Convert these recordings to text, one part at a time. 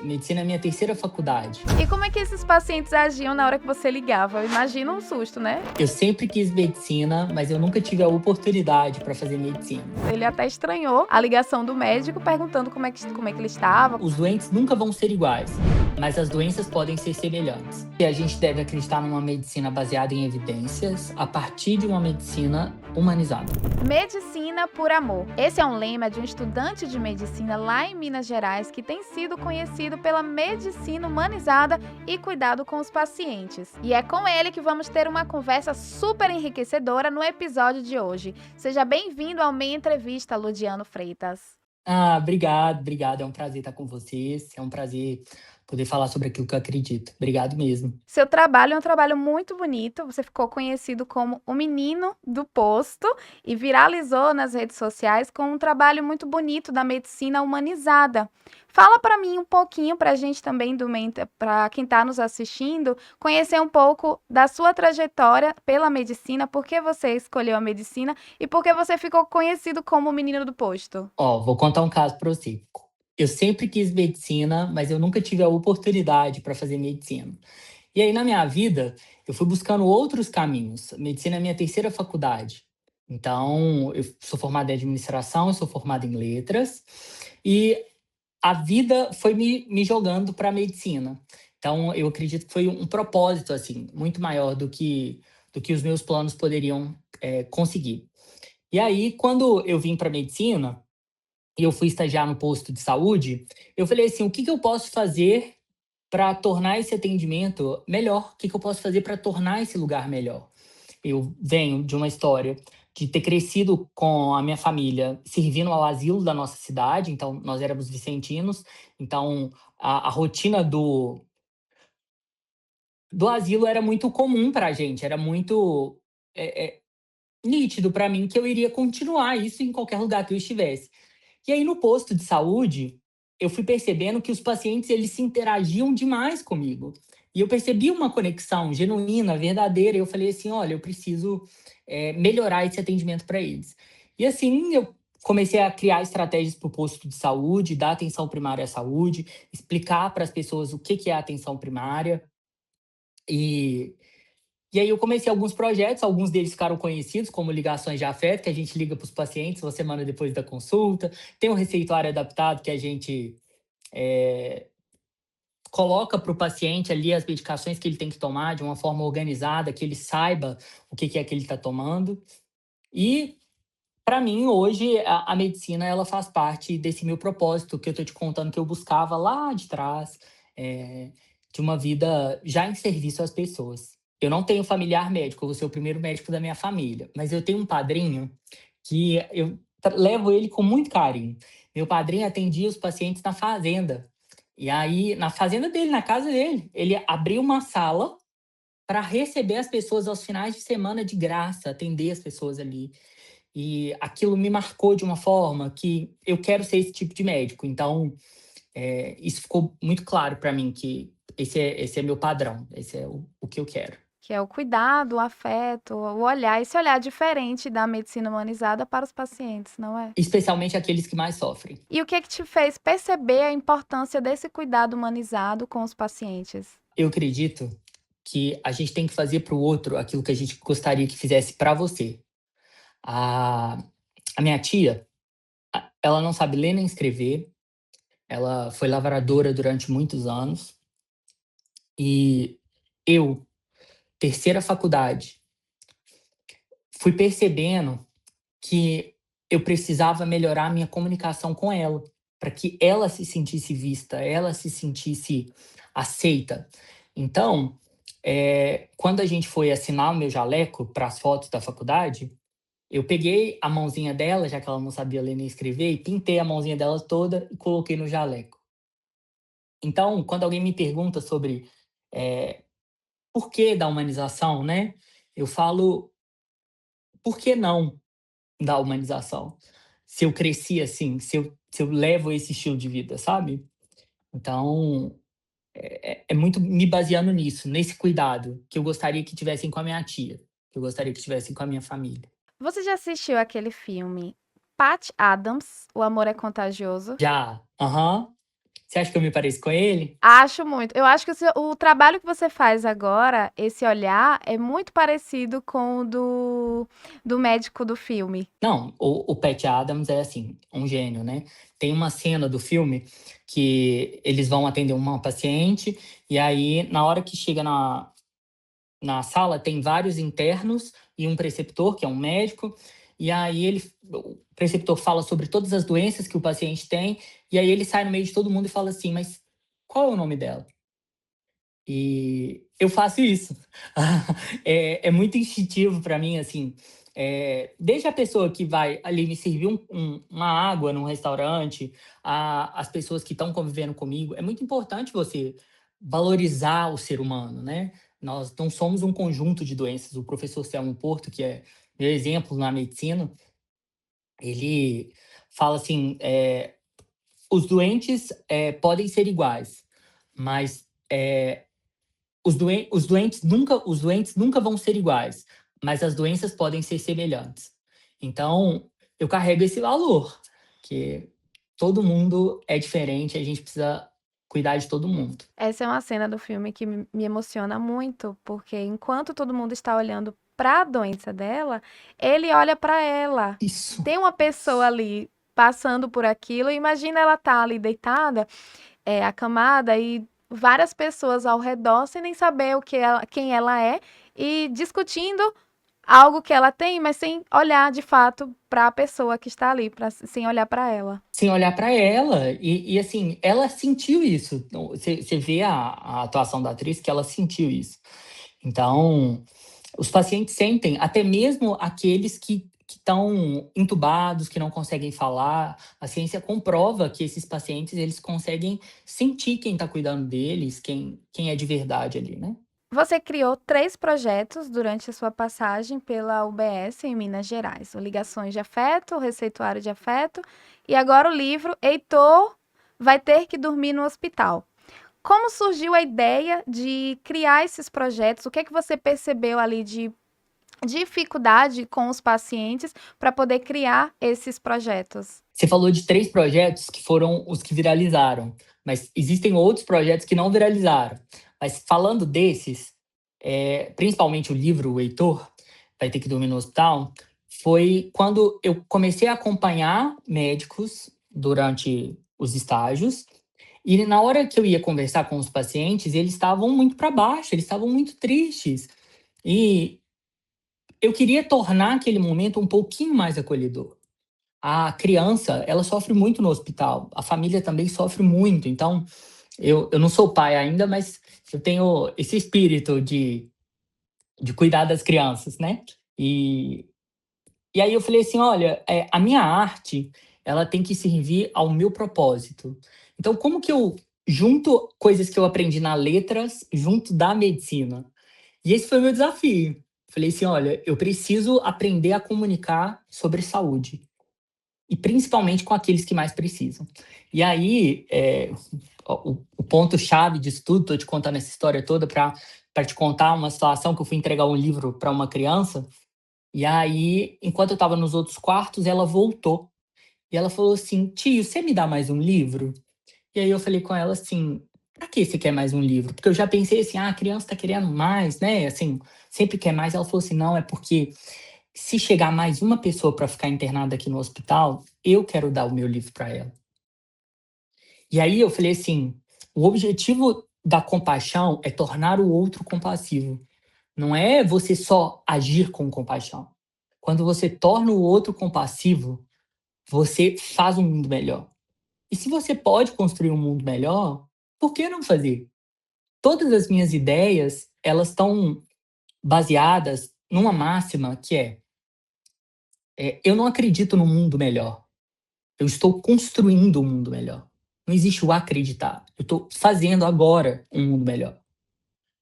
Medicina é minha terceira faculdade. E como é que esses pacientes agiam na hora que você ligava? Eu imagino um susto, né? Eu sempre quis medicina, mas eu nunca tive a oportunidade para fazer medicina. Ele até estranhou a ligação do médico perguntando como é que ele estava. Os doentes nunca vão ser iguais, mas as doenças podem ser semelhantes. E a gente deve acreditar numa medicina baseada em evidências a partir de uma medicina humanizada. Medicina por amor. Esse é um lema de um estudante de medicina lá em Minas Gerais que tem sido conhecido pela medicina humanizada e cuidado com os pacientes. E é com ele que vamos ter uma conversa super enriquecedora no episódio de hoje. Seja bem-vindo ao Meia Entrevista, Ludiano Freitas. Obrigado. É um prazer estar com vocês. É um prazer poder falar sobre aquilo que eu acredito. Obrigado mesmo. Seu trabalho é um trabalho muito bonito. Você ficou conhecido como o menino do posto e viralizou nas redes sociais com um trabalho muito bonito da medicina humanizada. Fala para mim um pouquinho, para a gente também, para quem está nos assistindo, conhecer um pouco da sua trajetória pela medicina, por que você escolheu a medicina e por que você ficou conhecido como o menino do posto. Vou contar um caso para você. Eu sempre quis medicina, mas eu nunca tive a oportunidade para fazer medicina. E aí, na minha vida, eu fui buscando outros caminhos. Medicina é minha terceira faculdade. Então, eu sou formado em administração, eu sou formado em letras. E a vida foi me jogando para a medicina. Então, eu acredito que foi um propósito, assim, muito maior do que os meus planos poderiam conseguir. E aí, quando eu vim para medicina, e eu fui estagiar no posto de saúde, eu falei assim: o que eu posso fazer para tornar esse atendimento melhor? O que eu posso fazer para tornar esse lugar melhor? Eu venho de uma história de ter crescido com a minha família servindo ao asilo da nossa cidade, então nós éramos vicentinos, então a rotina do asilo era muito comum para a gente, era muito nítido para mim que eu iria continuar isso em qualquer lugar que eu estivesse. E aí, no posto de saúde, eu fui percebendo que os pacientes eles se interagiam demais comigo. E eu percebi uma conexão genuína, verdadeira. E eu falei assim: olha, eu preciso melhorar esse atendimento para eles. E assim, eu comecei a criar estratégias para o posto de saúde, dar atenção primária à saúde, explicar para as pessoas o que é a atenção primária. E e aí eu comecei alguns projetos, alguns deles ficaram conhecidos como ligações de afeto, que a gente liga para os pacientes uma semana depois da consulta. Tem um receituário adaptado que a gente coloca para o paciente ali as medicações que ele tem que tomar de uma forma organizada, que ele saiba o que é que ele está tomando. E, para mim, hoje, a medicina ela faz parte desse meu propósito que eu estou te contando que eu buscava lá de trás, eh, de uma vida já em serviço às pessoas. Eu não tenho familiar médico, eu vou ser o primeiro médico da minha família, mas eu tenho um padrinho que eu levo ele com muito carinho. Meu padrinho atendia os pacientes na fazenda. E aí, na fazenda dele, na casa dele, ele abriu uma sala para receber as pessoas aos finais de semana de graça, atender as pessoas ali. E aquilo me marcou de uma forma que eu quero ser esse tipo de médico. Então, isso ficou muito claro para mim que esse é meu padrão, esse é o que eu quero. Que é o cuidado, o afeto, o olhar, esse olhar diferente da medicina humanizada para os pacientes, não é? Especialmente aqueles que mais sofrem. E o que te fez perceber a importância desse cuidado humanizado com os pacientes? Eu acredito que a gente tem que fazer para o outro aquilo que a gente gostaria que fizesse para você. A, a minha tia, ela não sabe ler nem escrever, ela foi lavradora durante muitos anos, e eu, terceira faculdade, fui percebendo que eu precisava melhorar a minha comunicação com ela, para que ela se sentisse vista, ela se sentisse aceita. Então, quando a gente foi assinar o meu jaleco para as fotos da faculdade, eu peguei a mãozinha dela, já que ela não sabia ler nem escrever, e pintei a mãozinha dela toda e coloquei no jaleco. Então, quando alguém me pergunta sobre por que da humanização, né? Eu falo, por que não da humanização? Se eu cresci assim, se eu levo esse estilo de vida, sabe? Então, é muito me baseando nisso, nesse cuidado que eu gostaria que tivessem com a minha tia, que eu gostaria que tivessem com a minha família. Você já assistiu aquele filme Patch Adams, O Amor é Contagioso? Já, aham. Você acha que eu me pareço com ele? Acho muito. Eu acho que o trabalho que você faz agora, esse olhar, é muito parecido com o do médico do filme. Não, o Pat Adams é assim, um gênio, né? Tem uma cena do filme que eles vão atender uma paciente, e aí, na hora que chega na sala, tem vários internos e um preceptor, que é um médico, e aí o preceptor fala sobre todas as doenças que o paciente tem, e aí ele sai no meio de todo mundo e fala assim, mas qual é o nome dela? E eu faço isso. É muito instintivo para mim, assim. Desde a pessoa que vai ali me servir uma água num restaurante, as pessoas que estão convivendo comigo. É muito importante você valorizar o ser humano, né? Nós não somos um conjunto de doenças. O professor Selmo Porto, que é meu exemplo na medicina, ele fala assim: os doentes podem ser iguais, mas os doentes nunca vão ser iguais, mas as doenças podem ser semelhantes. Então, eu carrego esse valor, que todo mundo é diferente, a gente precisa cuidar de todo mundo. Essa é uma cena do filme que me emociona muito, porque enquanto todo mundo está olhando para a doença dela, ele olha para ela. Isso. Tem uma pessoa ali passando por aquilo, imagina ela tá ali deitada, acamada e várias pessoas ao redor sem nem saber quem ela é e discutindo algo que ela tem, mas sem olhar de fato para a pessoa que está ali, sem olhar para ela. Sem olhar para ela, e assim, ela sentiu isso. Então, você vê a atuação da atriz que ela sentiu isso. Então, os pacientes sentem, até mesmo aqueles que estão entubados, que não conseguem falar. A ciência comprova que esses pacientes eles conseguem sentir quem está cuidando deles, quem é de verdade ali, né? Você criou 3 projetos durante a sua passagem pela UBS em Minas Gerais: o Ligações de Afeto, o Receituário de Afeto e agora o livro Heitor vai ter que dormir no hospital. Como surgiu a ideia de criar esses projetos? O que é que você percebeu ali de dificuldade com os pacientes para poder criar esses projetos? Você falou de 3 projetos que foram os que viralizaram, mas existem outros projetos que não viralizaram. Mas falando desses, principalmente o livro O Heitor vai ter que dormir no hospital, foi quando eu comecei a acompanhar médicos durante os estágios, e na hora que eu ia conversar com os pacientes, eles estavam muito para baixo, eles estavam muito tristes. E eu queria tornar aquele momento um pouquinho mais acolhedor. A criança, ela sofre muito no hospital, a família também sofre muito. Então, eu não sou pai ainda, mas eu tenho esse espírito de cuidar das crianças, né? E, e aí eu falei assim, olha, a minha arte, ela tem que servir ao meu propósito. Então, como que eu junto coisas que eu aprendi na letras junto da medicina? E esse foi o meu desafio. Falei assim, olha, eu preciso aprender a comunicar sobre saúde. E principalmente com aqueles que mais precisam. E aí, o ponto-chave disso tudo, estou te contando essa história toda para te contar uma situação que eu fui entregar um livro para uma criança. E aí, enquanto eu estava nos outros quartos, ela voltou. E ela falou assim: tio, você me dá mais um livro? E aí eu falei com ela assim: pra que você quer mais um livro? Porque eu já pensei assim: a criança está querendo mais, né? Assim, sempre quer mais. Ela falou assim: não, é porque se chegar mais uma pessoa para ficar internada aqui no hospital, eu quero dar o meu livro para ela. E aí eu falei assim: o objetivo da compaixão é tornar o outro compassivo. Não é você só agir com compaixão. Quando você torna o outro compassivo, você faz um mundo melhor. E se você pode construir um mundo melhor, por que não fazer? Todas as minhas ideias, elas estão baseadas numa máxima que eu não acredito no mundo melhor. Eu estou construindo um mundo melhor. Não existe o acreditar. Eu estou fazendo agora um mundo melhor.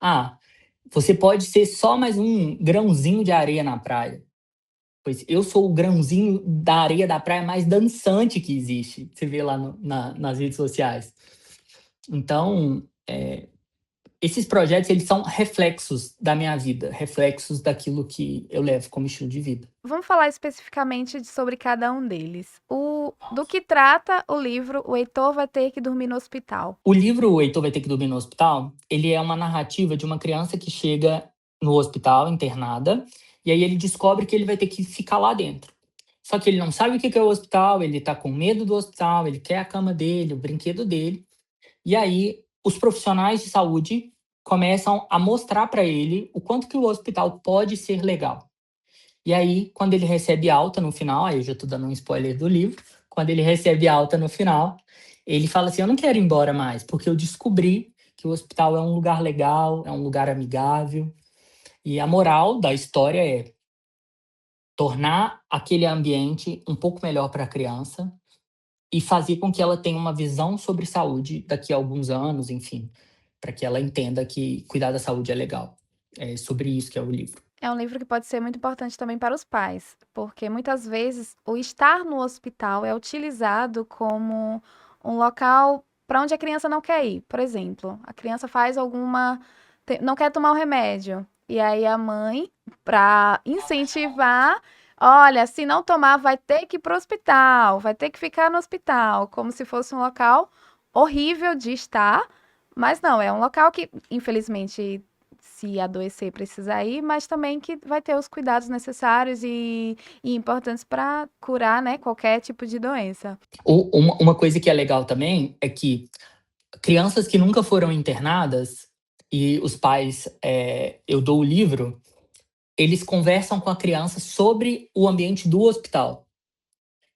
Ah, você pode ser só mais um grãozinho de areia na praia. Pois eu sou o grãozinho da areia da praia mais dançante que existe. Você vê lá nas redes sociais. Então, Esses projetos, eles são reflexos da minha vida, reflexos daquilo que eu levo como estilo de vida. Vamos falar especificamente sobre cada um deles. Do que trata o livro O Heitor Vai Ter que Dormir no Hospital? O livro O Heitor Vai Ter que Dormir no Hospital, ele é uma narrativa de uma criança que chega no hospital, internada, e aí ele descobre que ele vai ter que ficar lá dentro. Só que ele não sabe o que é o hospital, ele tá com medo do hospital, ele quer a cama dele, o brinquedo dele. E aí os profissionais de saúde começam a mostrar para ele o quanto que o hospital pode ser legal. E aí, quando ele recebe alta no final, aí eu já estou dando um spoiler do livro, quando ele recebe alta no final, ele fala assim: eu não quero ir embora mais, porque eu descobri que o hospital é um lugar legal, é um lugar amigável. E a moral da história é tornar aquele ambiente um pouco melhor para a criança e fazer com que ela tenha uma visão sobre saúde daqui a alguns anos, enfim, para que ela entenda que cuidar da saúde é legal. É sobre isso que é o livro. É um livro que pode ser muito importante também para os pais, porque muitas vezes o estar no hospital é utilizado como um local para onde a criança não quer ir. Por exemplo, a criança faz não quer tomar o remédio. E aí a mãe, para incentivar, olha, se não tomar, vai ter que ir para o hospital, vai ter que ficar no hospital, como se fosse um local horrível de estar. Mas não, é um local que, infelizmente, se adoecer, precisa ir, mas também que vai ter os cuidados necessários e importantes para curar, né, qualquer tipo de doença. Uma coisa que é legal também é que crianças que nunca foram internadas e os pais, eu dou o livro, eles conversam com a criança sobre o ambiente do hospital.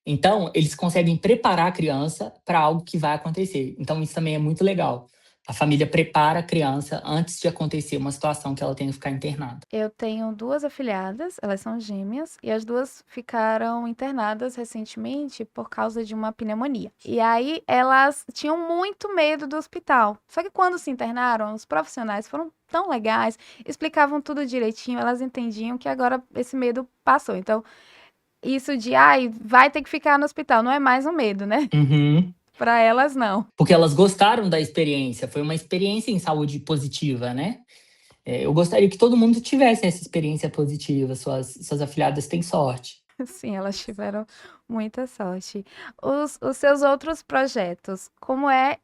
Então, eles conseguem preparar a criança para algo que vai acontecer. Então, isso também é muito legal. A família prepara a criança antes de acontecer uma situação que ela tenha que ficar internada. Eu tenho duas afilhadas, elas são gêmeas, e as duas ficaram internadas recentemente por causa de uma pneumonia. E aí elas tinham muito medo do hospital. Só que quando se internaram, os profissionais foram tão legais, explicavam tudo direitinho, elas entendiam que agora esse medo passou. Então, isso de, ai, vai ter que ficar no hospital, não é mais um medo, né? Uhum. Para elas, não. Porque elas gostaram da experiência, foi uma experiência em saúde positiva, né? Eu gostaria que todo mundo tivesse essa experiência positiva, suas afilhadas têm sorte. Sim, elas tiveram muita sorte. Os seus outros projetos, como é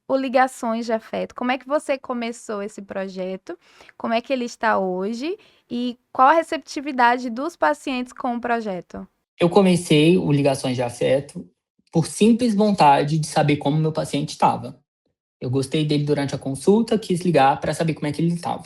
o Ligações de Afeto? Como é que você começou esse projeto? Como é que ele está hoje? E qual a receptividade dos pacientes com o projeto? Eu comecei o Ligações de Afeto por simples vontade de saber como meu paciente estava. Eu gostei dele durante a consulta, quis ligar para saber como é que ele estava.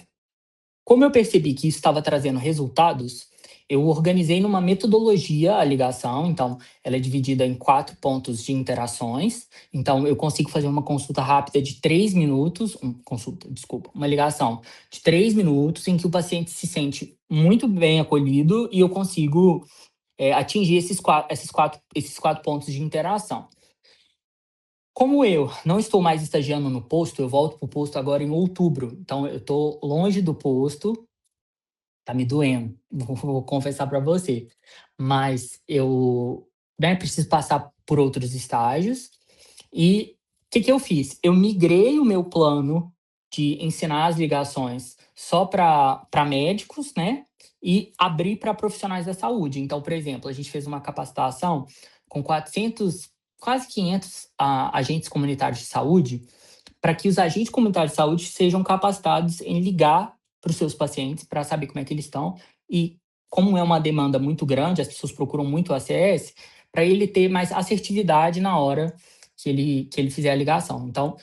Como eu percebi que isso estava trazendo resultados, eu organizei numa metodologia a ligação. Então, ela é dividida em 4 pontos de interações. Então, eu consigo fazer uma consulta rápida de 3 minutos, uma ligação de 3 minutos, em que o paciente se sente muito bem acolhido e eu consigo atingir esses quatro pontos de interação. Como eu não estou mais estagiando no posto, eu volto para o posto agora em outubro. Então, eu estou longe do posto. Tá me doendo, vou confessar para você. Mas eu, né, preciso passar por outros estágios. E o que eu fiz? Eu migrei o meu plano de ensinar as ligações só para médicos, né? E abri para profissionais da saúde. Então, por exemplo, a gente fez uma capacitação com 400, quase 500 agentes comunitários de saúde, para que os agentes comunitários de saúde sejam capacitados em ligar para os seus pacientes para saber como é que eles estão. E como é uma demanda muito grande, as pessoas procuram muito o ACS, para ele ter mais assertividade na hora que ele fizer a ligação. Então,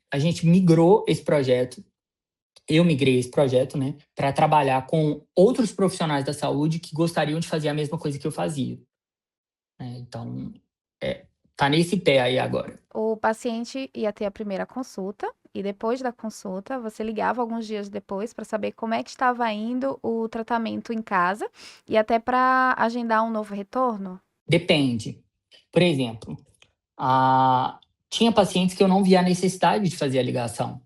a gente migrou esse projeto, eu migrei esse projeto, né, para trabalhar com outros profissionais da saúde que gostariam de fazer a mesma coisa que eu fazia. Então, tá nesse pé aí agora. O paciente ia ter a primeira consulta e depois da consulta você ligava alguns dias depois para saber como é que estava indo o tratamento em casa e até para agendar um novo retorno? Depende. Por exemplo, tinha pacientes que eu não via a necessidade de fazer a ligação.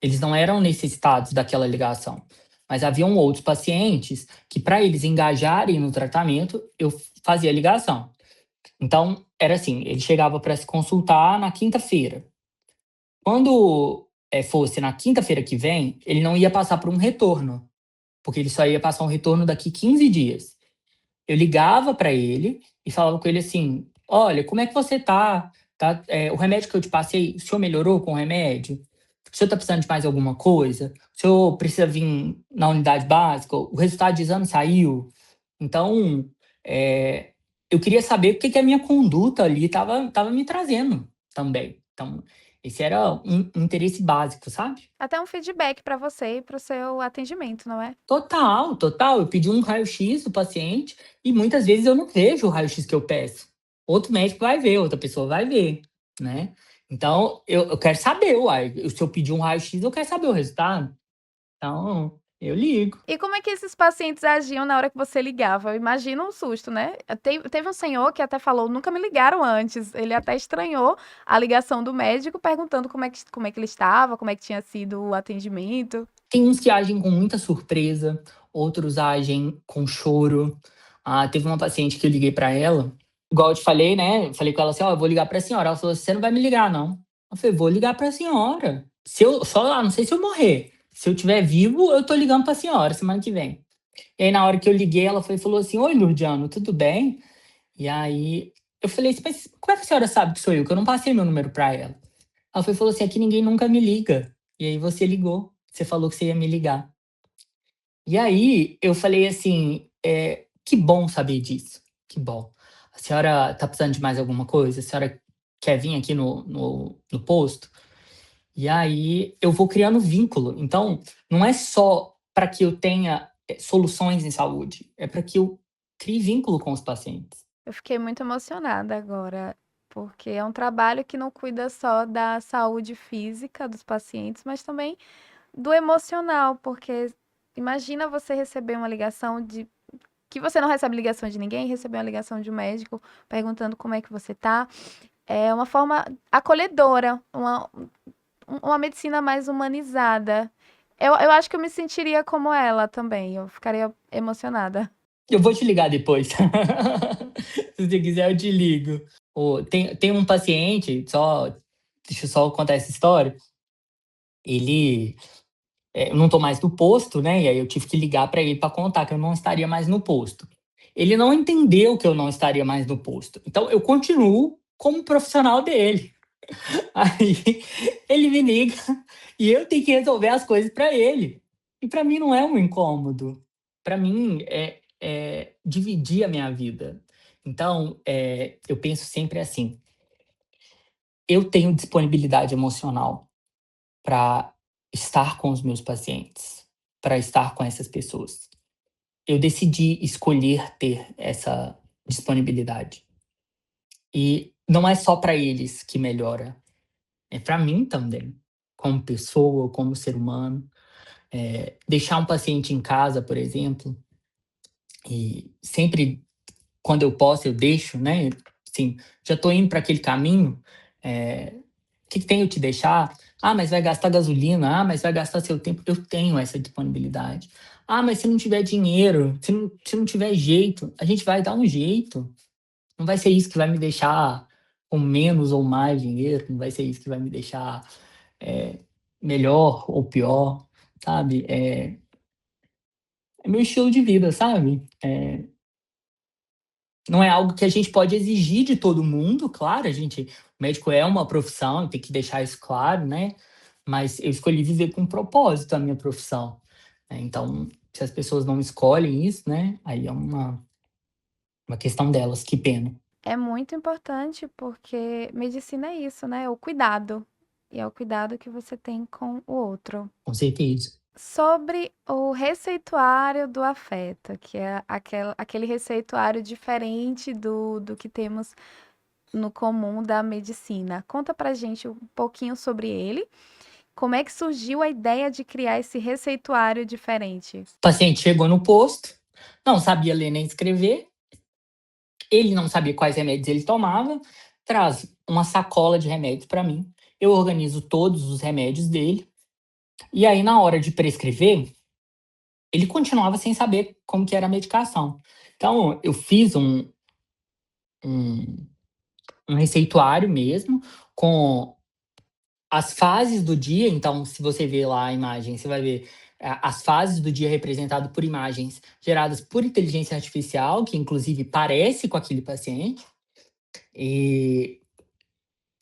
Eles não eram necessitados daquela ligação. Mas haviam outros pacientes que, para eles engajarem no tratamento, eu fazia a ligação. Então, era assim, ele chegava para se consultar na quinta-feira. Quando fosse na quinta-feira que vem, ele não ia passar por um retorno, porque ele só ia passar um retorno daqui 15 dias. Eu ligava para ele e falava com ele assim: olha, como é que você tá? O remédio que eu te passei, o senhor melhorou com o remédio? O senhor tá precisando de mais alguma coisa? O senhor precisa vir na unidade básica? O resultado de exame saiu? Então, é, eu queria saber o que a minha conduta ali estava me trazendo também. Então, esse era um interesse básico, sabe? Até um feedback para você e para o seu atendimento, não é? Total, total. Eu pedi um raio-x do paciente e muitas vezes eu não vejo o raio-x que eu peço. Outro médico vai ver, outra pessoa vai ver, né? Então, eu quero saber, uai. Se eu pedir um raio-x, eu quero saber o resultado. Então, eu ligo. E como é que esses pacientes agiam na hora que você ligava? Eu imagino um susto, né? Teve um senhor que até falou: "Nunca me ligaram antes". Ele até estranhou a ligação do médico perguntando como é que ele estava, como é que tinha sido o atendimento. Tem uns que agem com muita surpresa, outros agem com choro. Ah, teve uma paciente que eu liguei para ela, igual eu te falei, né? Eu falei com ela assim: ó, eu vou ligar para a senhora. Ela falou: você não vai me ligar, não. Eu falei: vou ligar para a senhora. Não sei se eu morrer. Se eu estiver vivo, eu tô ligando para a senhora semana que vem. E aí, na hora que eu liguei, ela falou assim: oi, Lurdiano, tudo bem? E aí eu falei assim: mas como é que a senhora sabe que sou eu? Que eu não passei meu número para ela. Ela falou assim: aqui ninguém nunca me liga. E aí você ligou. Você falou que você ia me ligar. E aí eu falei assim: que bom saber disso, que bom. A senhora tá precisando de mais alguma coisa? A senhora quer vir aqui no posto? E aí eu vou criando vínculo. Então, não é só para que eu tenha soluções em saúde, é para que eu crie vínculo com os pacientes. Eu fiquei muito emocionada agora, porque é um trabalho que não cuida só da saúde física dos pacientes, mas também do emocional, porque imagina você receber uma ligação de que você não recebe ligação de ninguém, receber uma ligação de um médico perguntando como é que você tá. É uma forma acolhedora, uma medicina mais humanizada. Eu acho que eu me sentiria como ela também, eu ficaria emocionada. Eu vou te ligar depois. Se você quiser, eu te ligo. Tem um paciente, deixa eu só contar essa história. Ele eu não tô mais no posto, né? E aí eu tive que ligar para ele para contar que eu não estaria mais no posto. Ele não entendeu que eu não estaria mais no posto. Então eu continuo como profissional dele. Aí ele me liga e eu tenho que resolver as coisas para ele. E para mim não é um incômodo. Para mim é dividir a minha vida. Então, eu penso sempre assim: eu tenho disponibilidade emocional para estar com os meus pacientes, para estar com essas pessoas. Eu decidi escolher ter essa disponibilidade. E não é só para eles que melhora, é para mim também, como pessoa, como ser humano. Deixar um paciente em casa, por exemplo, e sempre quando eu posso eu deixo, né? Assim, já estou indo para aquele caminho, o que tem eu te deixar? Ah, mas vai gastar gasolina. Ah, mas vai gastar seu tempo. Eu tenho essa disponibilidade. Ah, mas se não tiver dinheiro, se não tiver jeito, a gente vai dar um jeito. Não vai ser isso que vai me deixar com menos ou mais dinheiro. Não vai ser isso que vai me deixar é, melhor ou pior, sabe? É meu estilo de vida, sabe? Não é algo que a gente pode exigir de todo mundo, claro, o médico é uma profissão, tem que deixar isso claro, né? Mas eu escolhi viver com propósito a minha profissão, né? Então, se as pessoas não escolhem isso, né? Aí é uma questão delas, que pena, É muito importante porque medicina é isso, né? É o cuidado. E é o cuidado que você tem com o outro. com certeza. Sobre o receituário do afeto, que é aquele receituário diferente do que temos no comum da medicina. Conta pra gente um pouquinho sobre ele. Como é que surgiu a ideia de criar esse receituário diferente? O paciente chegou no posto, não sabia ler nem escrever, ele não sabia quais remédios ele tomava, traz uma sacola de remédios para mim, eu organizo todos os remédios dele, e aí na hora de prescrever, ele continuava sem saber como que era a medicação. Então, eu fiz um, um receituário mesmo, com as fases do dia, então, se você ver lá a imagem, você vai ver as fases do dia representado por imagens geradas por inteligência artificial, que inclusive parece com aquele paciente. E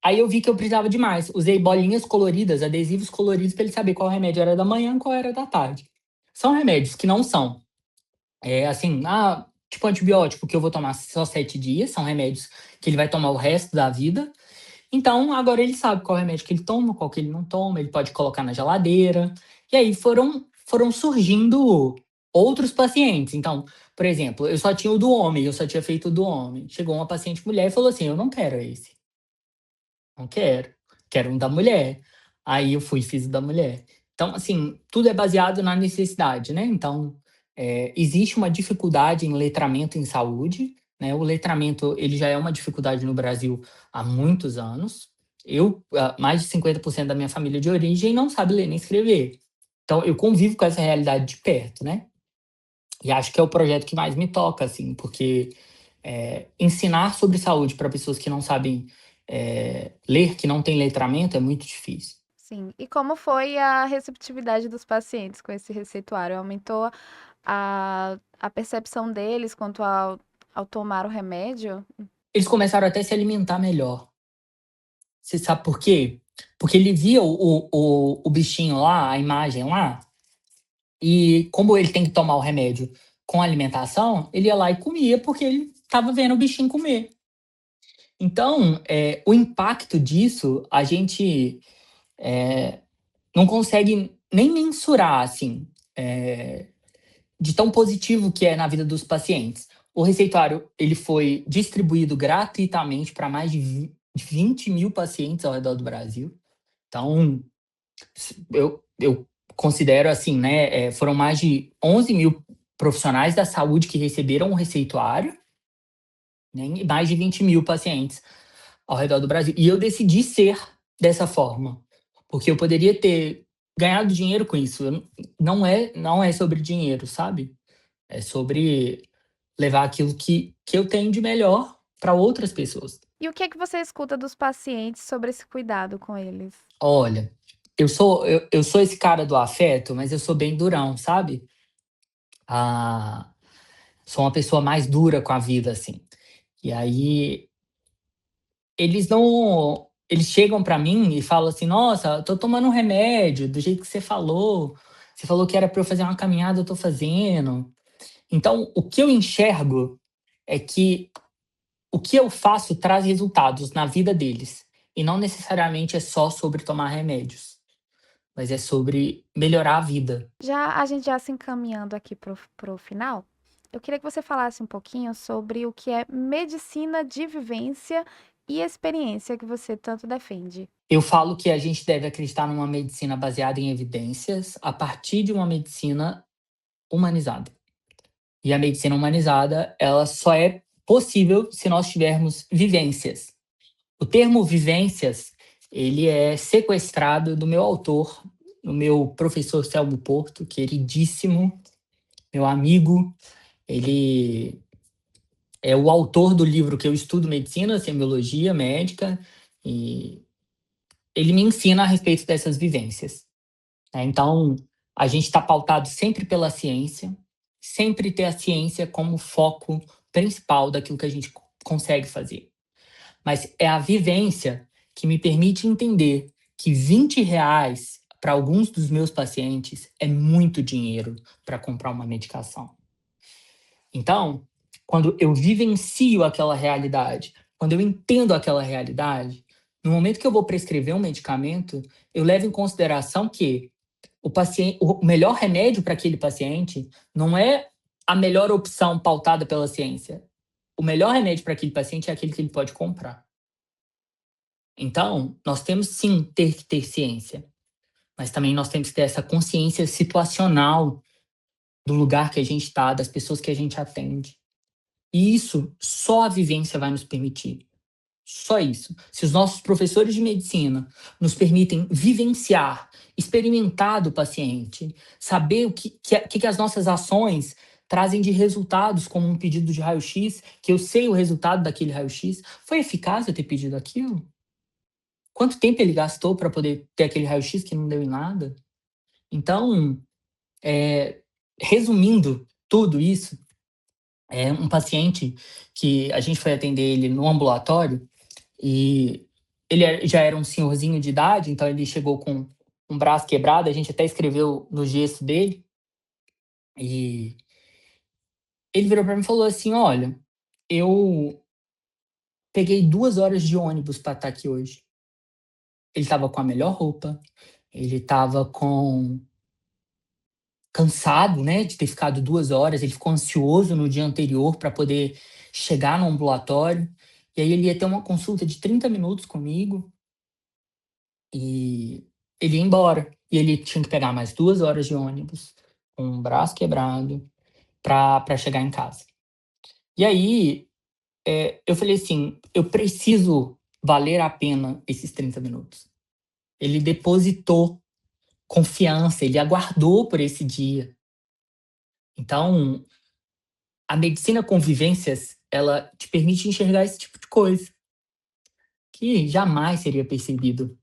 aí eu vi que eu precisava de mais. Usei bolinhas coloridas, adesivos coloridos, para ele saber qual remédio era da manhã e qual era da tarde. São remédios que não são, assim, tipo antibiótico, que eu vou tomar só 7 dias, são remédios que ele vai tomar o resto da vida. Então, agora ele sabe qual remédio que ele toma, qual que ele não toma, ele pode colocar na geladeira. E aí foram surgindo outros pacientes. Então, por exemplo, eu só tinha o do homem, eu só tinha feito o do homem. Chegou uma paciente mulher e falou assim: eu não quero esse, não quero, quero um da mulher. Aí eu fui e fiz o da mulher. Então, assim, tudo é baseado na necessidade, né? Então, existe uma dificuldade em letramento em saúde, né? O letramento, ele já é uma dificuldade no Brasil há muitos anos. Mais de 50% da minha família de origem não sabe ler nem escrever. Então, eu convivo com essa realidade de perto, né? E acho que é o projeto que mais me toca, assim, porque ensinar sobre saúde para pessoas que não sabem ler, que não têm letramento, é muito difícil. Sim. E como foi a receptividade dos pacientes com esse receituário? Aumentou a percepção deles quanto ao tomar o remédio? Eles começaram até a se alimentar melhor. Você sabe por quê? Porque ele via o bichinho lá, a imagem lá, e como ele tem que tomar o remédio com alimentação, ele ia lá e comia porque ele estava vendo o bichinho comer. Então, o impacto disso, a gente não consegue nem mensurar, assim, de tão positivo que é na vida dos pacientes. O receituário, ele foi distribuído gratuitamente para mais de 20 mil pacientes ao redor do Brasil. Então, eu considero assim, né? Foram mais de 11 mil profissionais da saúde que receberam o receituário, né, e mais de 20 mil pacientes ao redor do Brasil. E eu decidi ser dessa forma, porque eu poderia ter ganhado dinheiro com isso. Não é sobre dinheiro, sabe? É sobre levar aquilo que eu tenho de melhor para outras pessoas. E o que é que você escuta dos pacientes sobre esse cuidado com eles? Olha, eu sou esse cara do afeto, mas eu sou bem durão, sabe? Ah, sou uma pessoa mais dura com a vida, assim. E aí, eles chegam pra mim e falam assim: "Nossa, tô tomando um remédio do jeito que você falou. Você falou que era pra eu fazer uma caminhada, eu tô fazendo". Então, o que eu enxergo é que o que eu faço traz resultados na vida deles. E não necessariamente é só sobre tomar remédios, mas é sobre melhorar a vida. A gente já se encaminhando aqui para o final, eu queria que você falasse um pouquinho sobre o que é medicina de vivência e experiência que você tanto defende. Eu falo que a gente deve acreditar numa medicina baseada em evidências a partir de uma medicina humanizada. E a medicina humanizada, ela só é possível se nós tivermos vivências. O termo vivências, ele é sequestrado do meu autor, do meu professor Selmo Porto, queridíssimo, meu amigo. Ele é o autor do livro que eu estudo medicina, semiologia médica, e ele me ensina a respeito dessas vivências. Então, a gente está pautado sempre pela ciência, sempre ter a ciência como foco principal daquilo que a gente consegue fazer. Mas é a vivência que me permite entender que R$ 20 para alguns dos meus pacientes é muito dinheiro para comprar uma medicação. Então, quando eu vivencio aquela realidade, quando eu entendo aquela realidade, no momento que eu vou prescrever um medicamento, eu levo em consideração que o melhor remédio para aquele paciente não é a melhor opção pautada pela ciência. O melhor remédio para aquele paciente é aquele que ele pode comprar. Então, nós temos sim que ter ciência, mas também nós temos que ter essa consciência situacional do lugar que a gente está, das pessoas que a gente atende. E isso só a vivência vai nos permitir. Só isso. Se os nossos professores de medicina nos permitem vivenciar, experimentar do paciente, saber o que as nossas ações trazem de resultados, como um pedido de raio-x, que eu sei o resultado daquele raio-x, foi eficaz eu ter pedido aquilo? quanto tempo ele gastou para poder ter aquele raio-x que não deu em nada. Então, resumindo tudo isso, é um paciente que a gente foi atender ele no ambulatório e já era um senhorzinho de idade, então ele chegou com um braço quebrado, a gente até escreveu no gesso dele. E ele virou para mim e falou assim: Olha, eu peguei 2 horas de ônibus para estar aqui hoje. Ele estava com a melhor roupa, ele estava cansado, né, de ter ficado 2 horas, ele ficou ansioso no dia anterior para poder chegar no ambulatório. E aí ele ia ter uma consulta de 30 minutos comigo e ele ia embora. E ele tinha que pegar mais 2 horas de ônibus, com um braço quebrado, para chegar em casa. E aí eu falei assim: eu preciso valer a pena esses 30 minutos. Ele depositou confiança, ele aguardou por esse dia. Então, a medicina com vivências, ela te permite enxergar esse tipo de coisa que jamais seria percebido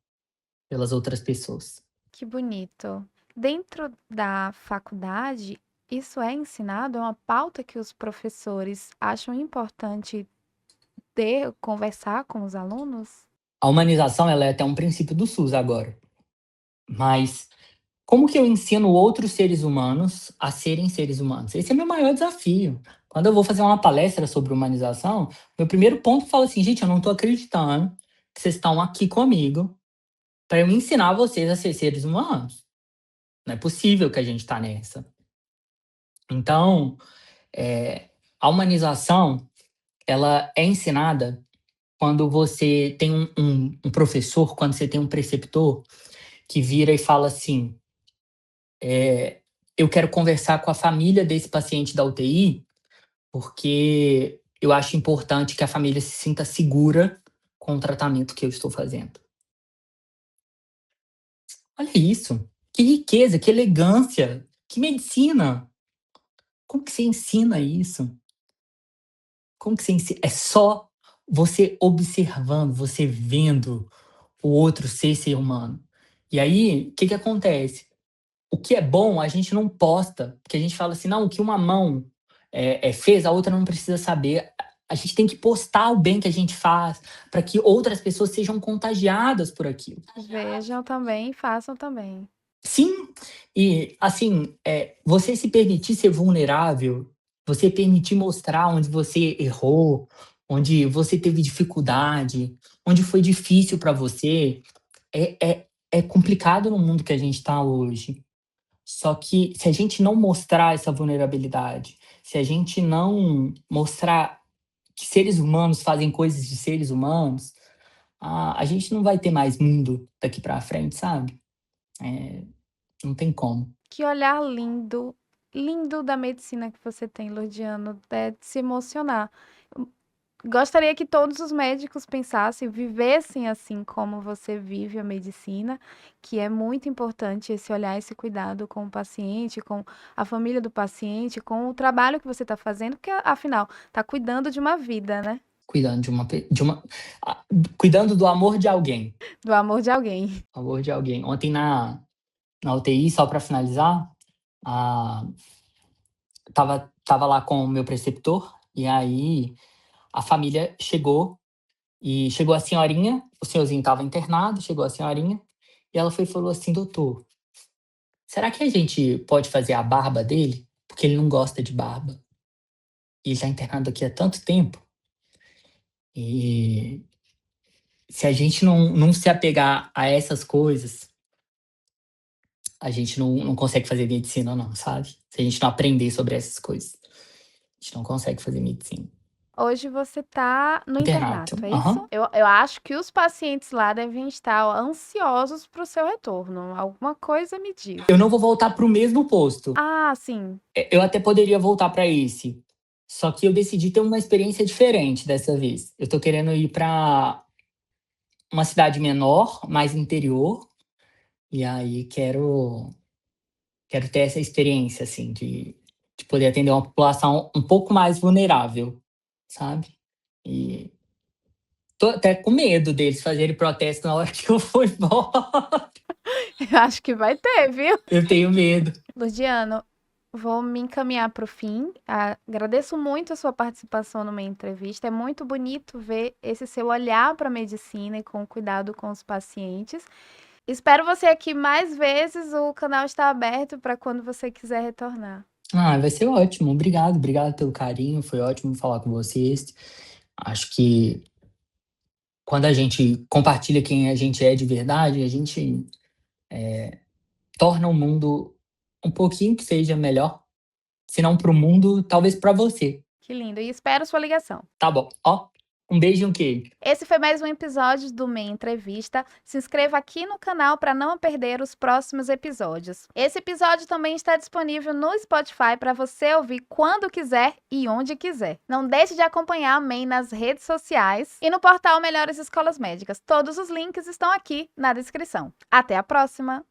pelas outras pessoas. Que bonito. Dentro da faculdade, isso é ensinado? É uma pauta que os professores acham importante ter, conversar com os alunos? A humanização, ela é até um princípio do SUS agora. Mas como que eu ensino outros seres humanos a serem seres humanos? Esse é meu maior desafio. Quando eu vou fazer uma palestra sobre humanização, meu primeiro ponto fala assim: gente, eu não estou acreditando que vocês estão aqui comigo para eu ensinar vocês a ser seres humanos. Não é possível que a gente está nessa. Então, a humanização, ela é ensinada quando você tem um professor, quando você tem um preceptor que vira e fala assim: eu quero conversar com a família desse paciente da UTI, porque eu acho importante que a família se sinta segura com o tratamento que eu estou fazendo. Olha isso, que riqueza, que elegância, que medicina. Como que você ensina isso? Como que você ensina? É só você observando, você vendo o outro ser humano. E aí, o que que acontece? O que é bom, a gente não posta, porque a gente fala assim: não, o que uma mão fez, a outra não precisa saber. A gente tem que postar o bem que a gente faz para que outras pessoas sejam contagiadas por aquilo. Vejam também, façam também. Sim, e assim, você se permitir ser vulnerável, você permitir mostrar onde você errou, onde você teve dificuldade, onde foi difícil para você, é complicado no mundo que a gente está hoje. Só que se a gente não mostrar essa vulnerabilidade, se a gente não mostrar que seres humanos fazem coisas de seres humanos, a gente não vai ter mais mundo daqui para frente, sabe? Não tem como. Que olhar lindo, lindo da medicina que você tem, Lordiano, é de se emocionar. Gostaria que todos os médicos pensassem, vivessem assim como você vive a medicina, que é muito importante esse olhar, esse cuidado com o paciente, com a família do paciente, com o trabalho que você está fazendo, porque afinal, está cuidando de uma vida, né? Cuidando cuidando do amor de alguém. Do amor de alguém. Amor de alguém. Ontem na UTI, só para finalizar, a, tava lá com o meu preceptor, e aí a família chegou. E chegou a senhorinha, o senhorzinho estava internado, chegou a senhorinha, e ela foi e falou assim: doutor, será que a gente pode fazer a barba dele? Porque ele não gosta de barba. E ele está internado aqui há tanto tempo. E se a gente não se apegar a essas coisas, a gente não consegue fazer medicina, não, sabe? Se a gente não aprender sobre essas coisas, a gente não consegue fazer medicina. Hoje você está no Internato. internato, é isso? Aham. Eu acho que os pacientes lá devem estar ansiosos para o seu retorno. Alguma coisa me diz. Eu não vou voltar para o mesmo posto. Ah, sim. Eu até poderia voltar para esse. Só que eu decidi ter uma experiência diferente dessa vez. Eu tô querendo ir para uma cidade menor, mais interior, e aí quero ter essa experiência assim de poder atender uma população um pouco mais vulnerável, sabe? E Tô até com medo deles fazerem protesto na hora que eu for embora. Eu acho que vai ter, viu? Eu tenho medo. Luciano, vou me encaminhar para o fim. Agradeço muito a sua participação numa entrevista. É muito bonito ver esse seu olhar para a medicina e com o cuidado com os pacientes. Espero você aqui mais vezes. O canal está aberto para quando você quiser retornar. Vai ser ótimo. Obrigado, obrigado pelo carinho. Foi ótimo falar com vocês. Acho que quando a gente compartilha quem a gente é de verdade, a gente torna o mundo um pouquinho que seja melhor. Se não para o mundo, talvez para você. Que lindo. E espero sua ligação. Tá bom. Ó, um beijo e um queijo. Esse foi mais um episódio do MEI Entrevista. Se inscreva aqui no canal para não perder os próximos episódios. Esse episódio também está disponível no Spotify para você ouvir quando quiser e onde quiser. Não deixe de acompanhar a MEI nas redes sociais e no portal Melhores Escolas Médicas. Todos os links estão aqui na descrição. Até a próxima!